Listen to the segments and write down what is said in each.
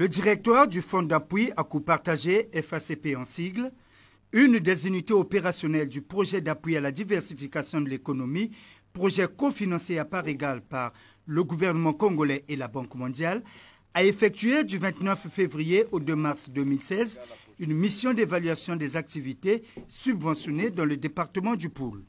Le directoire du Fonds d'appui à coût partagé, FACP en sigle, une des unités opérationnelles du projet d'appui à la diversification de l'économie, projet cofinancé à part égale par le gouvernement congolais et la Banque mondiale, a effectué du 29 février au 2 mars 2016 une mission d'évaluation des activités subventionnées dans le département du Poul.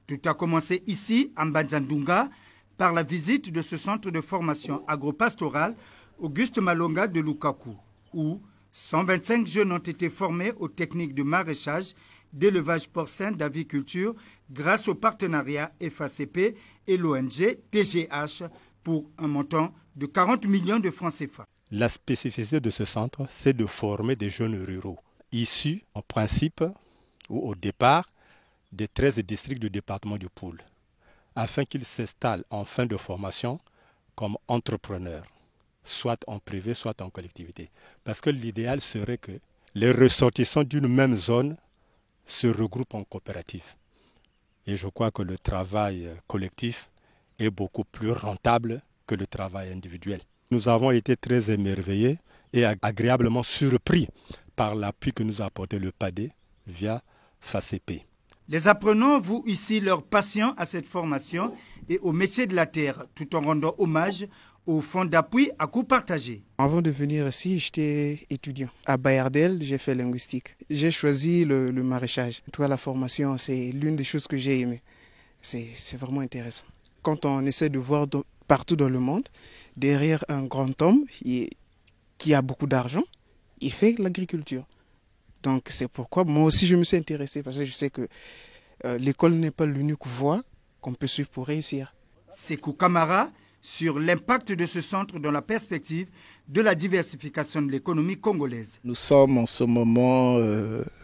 Tout a commencé ici, à Mbanzandunga, par la visite de ce centre de formation agro-pastorale Auguste Malonga de Lukaku, où 125 jeunes ont été formés aux techniques de maraîchage, d'élevage porcin, d'aviculture, grâce au partenariat FACP et l'ONG TGH pour un montant de 40 millions de francs CFA. La spécificité de ce centre, c'est de former des jeunes ruraux, issus en principe ou au départ des 13 districts du département du Poul, afin qu'ils s'installent en fin de formation comme entrepreneurs, soit en privé, soit en collectivité. Parce que l'idéal serait que les ressortissants d'une même zone se regroupent en coopérative. Et je crois que le travail collectif est beaucoup plus rentable que le travail individuel. Nous avons été très émerveillés et agréablement surpris par l'appui que nous a apporté le PADé via FACP. Les apprenants vouent ici leur passion à cette formation et au métier de la terre, tout en rendant hommage au fonds d'appui à coût partagé. Avant de venir ici, j'étais étudiant. À Bayardel, j'ai fait linguistique. J'ai choisi le maraîchage. Toi, la formation, c'est l'une des choses que j'ai aimées. C'est vraiment intéressant. Quand on essaie de voir partout dans le monde, derrière un grand homme qui a beaucoup d'argent, il fait l'agriculture. Donc c'est pourquoi moi aussi je me suis intéressé, parce que je sais que l'école n'est pas l'unique voie qu'on peut suivre pour réussir. Sékou Kamara sur l'impact de ce centre dans la perspective de la diversification de l'économie congolaise. Nous sommes en ce moment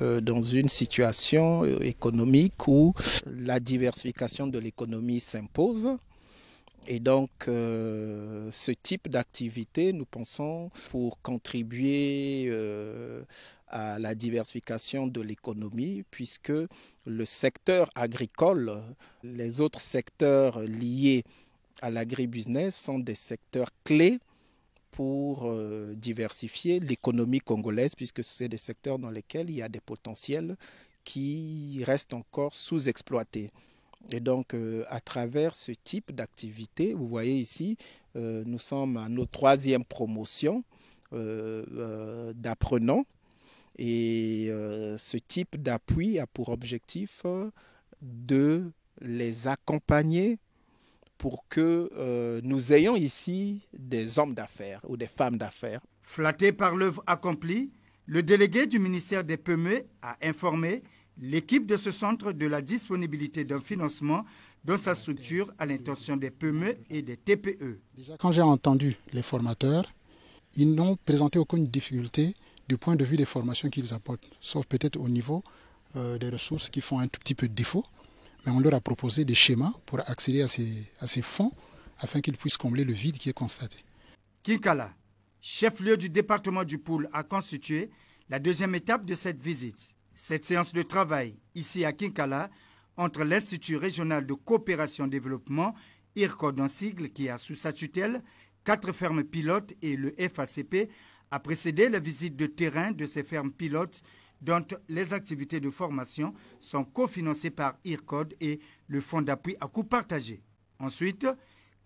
dans une situation économique où la diversification de l'économie s'impose. Et donc, ce type d'activité, nous pensons, pour contribuer à la diversification de l'économie, puisque le secteur agricole, les autres secteurs liés à l'agribusiness sont des secteurs clés pour diversifier l'économie congolaise, puisque c'est des secteurs dans lesquels il y a des potentiels qui restent encore sous-exploités. Et donc, à travers ce type d'activité, vous voyez ici, nous sommes à notre 3e promotion d'apprenants. Et ce type d'appui a pour objectif de les accompagner pour que nous ayons ici des hommes d'affaires ou des femmes d'affaires. Flatté par l'œuvre accomplie, le délégué du ministère des PME a informé l'équipe de ce centre de la disponibilité d'un financement dans sa structure à l'intention des PME et des TPE. Quand j'ai entendu les formateurs, ils n'ont présenté aucune difficulté du point de vue des formations qu'ils apportent, sauf peut-être au niveau des ressources qui font un tout petit peu de défaut. Mais on leur a proposé des schémas pour accéder à ces fonds afin qu'ils puissent combler le vide qui est constaté. Kinkala, chef-lieu du département du Poul, a constitué la 2e étape de cette visite. Cette séance de travail, ici à Kinkala, entre l'Institut régional de coopération développement, IRCOD en sigle, qui a sous sa tutelle 4 fermes pilotes et le FACP, a précédé la visite de terrain de ces fermes pilotes dont les activités de formation sont cofinancées par IRCOD et le Fonds d'appui à coût partagé. Ensuite,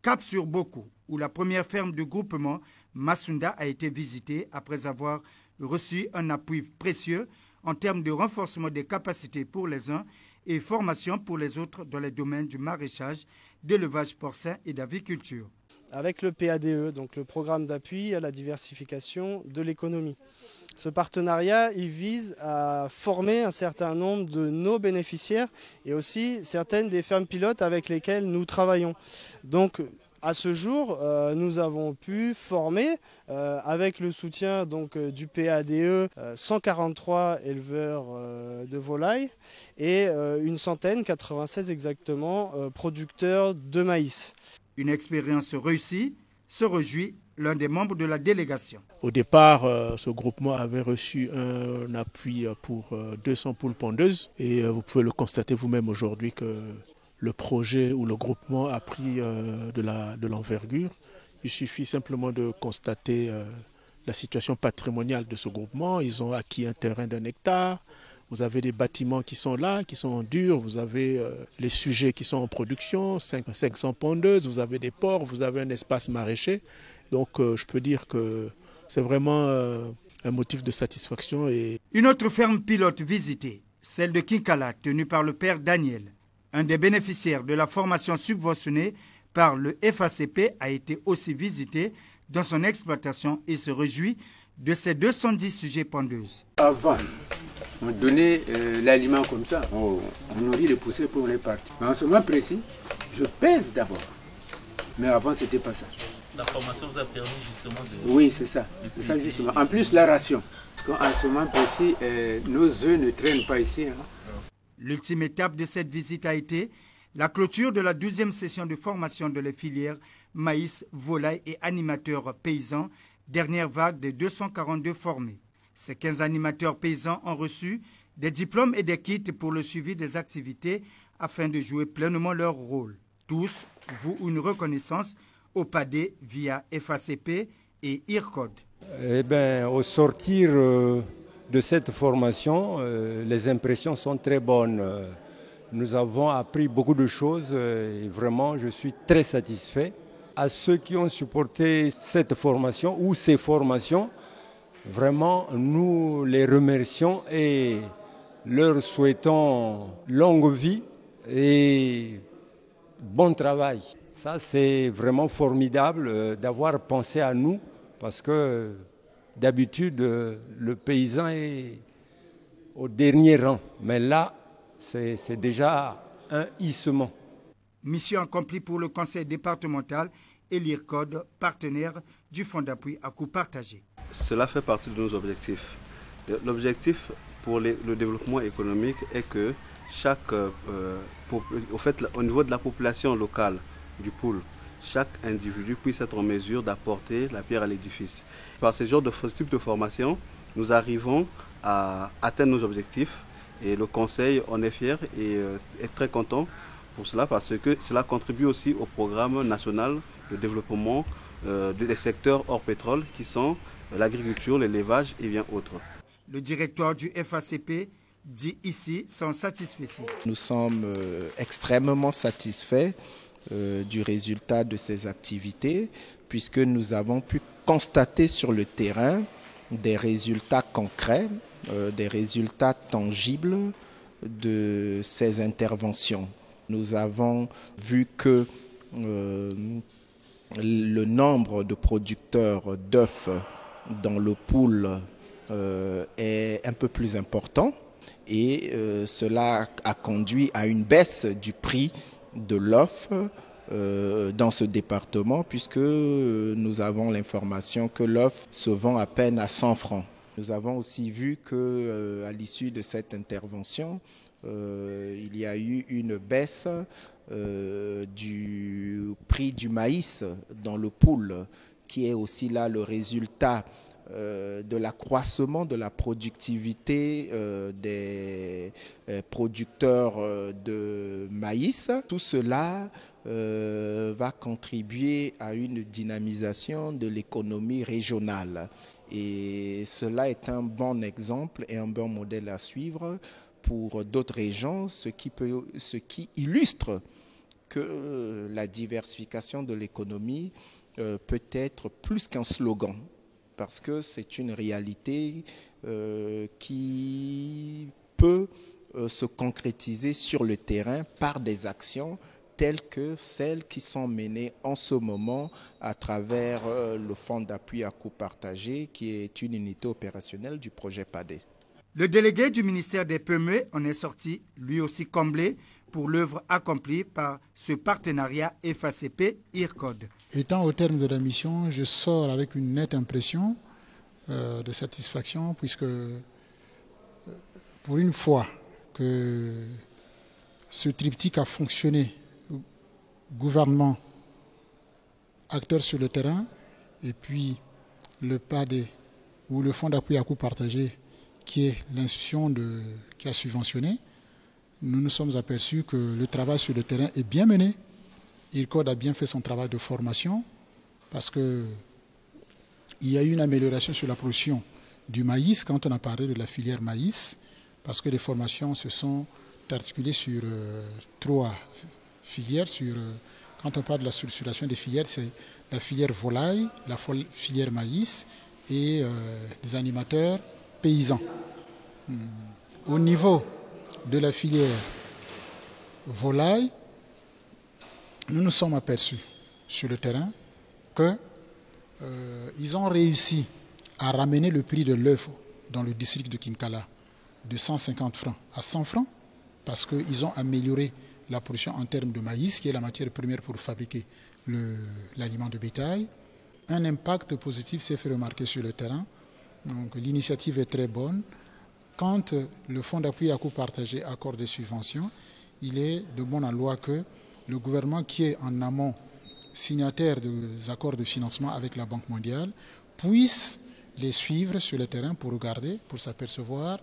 Cap sur Boko, où la première ferme de groupement Masunda a été visitée après avoir reçu un appui précieux en termes de renforcement des capacités pour les uns et formation pour les autres dans les domaines du maraîchage, d'élevage porcin et d'aviculture. Avec le PADE, donc le programme d'appui à la diversification de l'économie. Ce partenariat, il vise à former un certain nombre de nos bénéficiaires et aussi certaines des fermes pilotes avec lesquelles nous travaillons. Donc, à ce jour, nous avons pu former, avec le soutien du PADE, 143 éleveurs de volailles et une centaine, 96 exactement, producteurs de maïs. Une expérience réussie, se réjouit l'un des membres de la délégation. Au départ, ce groupement avait reçu un appui pour 200 poules pondeuses et vous pouvez le constater vous-même aujourd'hui que le projet ou le groupement a pris de l'envergure. Il suffit simplement de constater la situation patrimoniale de ce groupement. Ils ont acquis un terrain d'1 hectare. Vous avez des bâtiments qui sont là, qui sont en dur. Vous avez les sujets qui sont en production, 500 pondeuses. Vous avez des ports, vous avez un espace maraîcher. Donc je peux dire que c'est vraiment un motif de satisfaction. Une autre ferme pilote visitée, celle de Kinkala, tenue par le père Daniel. Un des bénéficiaires de la formation subventionnée par le FACP a été aussi visité dans son exploitation et se réjouit de ces 210 sujets pondeuses. Avant, on donnait l'aliment comme ça, on nourrit les poussées pour les partir. Mais en ce moment précis, je pèse d'abord. Mais avant, ce n'était pas ça. La formation vous a permis justement de... Oui, c'est ça. C'est ça justement. En plus, la ration. Parce qu'en ce moment précis, nos œufs ne traînent pas ici. Hein. L'ultime étape de cette visite a été la clôture de la 12e session de formation de les filières maïs, volaille et animateurs paysans, dernière vague de 242 formés. Ces 15 animateurs paysans ont reçu des diplômes et des kits pour le suivi des activités afin de jouer pleinement leur rôle. Tous vouent une reconnaissance au PADé via FACP et IRCOD. Eh bien, au sortir de cette formation, les impressions sont très bonnes. Nous avons appris beaucoup de choses et vraiment, je suis très satisfait. À ceux qui ont supporté cette formation ou ces formations, vraiment, nous les remercions et leur souhaitons longue vie et bon travail. Ça, c'est vraiment formidable d'avoir pensé à nous parce que d'habitude, le paysan est au dernier rang. Mais là, c'est déjà un hissement. Mission accomplie pour le conseil départemental et l'IRCOD, partenaire du fonds d'appui à coût partagé. Cela fait partie de nos objectifs. L'objectif pour le développement économique est que au niveau de la population locale du Poul, chaque individu puisse être en mesure d'apporter la pierre à l'édifice. Par ce genre de type de formation, nous arrivons à atteindre nos objectifs et le conseil en est fier et est très content pour cela parce que cela contribue aussi au programme national de développement des secteurs hors pétrole qui sont l'agriculture, l'élevage et bien autres. Le directoire du FACP dit ici son satisfait. Nous sommes extrêmement satisfaits du résultat de ces activités puisque nous avons pu constater sur le terrain des résultats concrets, des résultats tangibles de ces interventions. Nous avons vu que le nombre de producteurs d'œufs dans le Poul est un peu plus important et cela a conduit à une baisse du prix de l'œuf dans ce département puisque nous avons l'information que l'œuf se vend à peine à 100 francs. Nous avons aussi vu qu'à l'issue de cette intervention, il y a eu une baisse du prix du maïs dans le Poul, qui est aussi là le résultat de l'accroissement de la productivité des producteurs de maïs. Tout cela va contribuer à une dynamisation de l'économie régionale. Et cela est un bon exemple et un bon modèle à suivre pour d'autres régions, ce qui illustre que la diversification de l'économie peut être plus qu'un slogan, parce que c'est une réalité qui peut se concrétiser sur le terrain par des actions telles que celles qui sont menées en ce moment à travers le fonds d'appui à coût partagé, qui est une unité opérationnelle du projet PADé. Le délégué du ministère des PME en est sorti, lui aussi comblé, pour l'œuvre accomplie par ce partenariat FACP-IRCOD. Étant au terme de la mission, je sors avec une nette impression de satisfaction, puisque pour une fois que ce triptyque a fonctionné, gouvernement, acteurs sur le terrain, et puis le PADé, ou le fonds d'appui à coût partagé, qui est l'institution qui a subventionné, nous nous sommes aperçus que le travail sur le terrain est bien mené. IRCOD a bien fait son travail de formation parce que Il y a eu une amélioration sur la production du maïs quand on a parlé de la filière maïs, parce que les formations se sont articulées sur 3 filières. Quand on parle de la structuration des filières, c'est la filière volaille, la filière maïs et des animateurs paysans. Au niveau de la filière volaille, nous nous sommes aperçus sur le terrain qu'ils ont réussi à ramener le prix de l'œuf dans le district de Kinkala de 150 francs à 100 francs parce qu'ils ont amélioré la production en termes de maïs, qui est la matière première pour fabriquer l'aliment de bétail. Un impact positif s'est fait remarquer sur le terrain. Donc l'initiative est très bonne. Quand le Fonds d'appui à coût partagé accorde des subventions, il est de bonne loi que le gouvernement qui est en amont signataire des accords de financement avec la Banque mondiale puisse les suivre sur le terrain pour regarder, pour s'apercevoir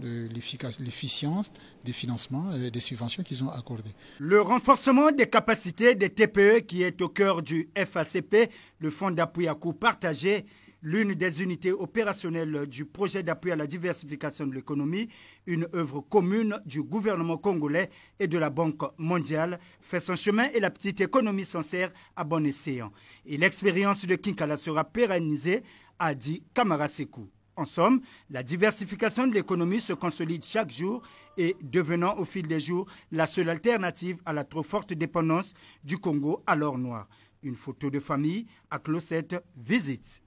de l'efficience des financements et des subventions qu'ils ont accordées. Le renforcement des capacités des TPE qui est au cœur du FACP, le Fonds d'appui à coût partagé, l'une des unités opérationnelles du projet d'appui à la diversification de l'économie, une œuvre commune du gouvernement congolais et de la Banque mondiale, fait son chemin et la petite économie s'en sert à bon escient. Et l'expérience de Kinkala sera pérennisée, a dit Kamara Sekou. En somme, la diversification de l'économie se consolide chaque jour et devenant au fil des jours la seule alternative à la trop forte dépendance du Congo à l'or noir. Une photo de famille à Closette Visite.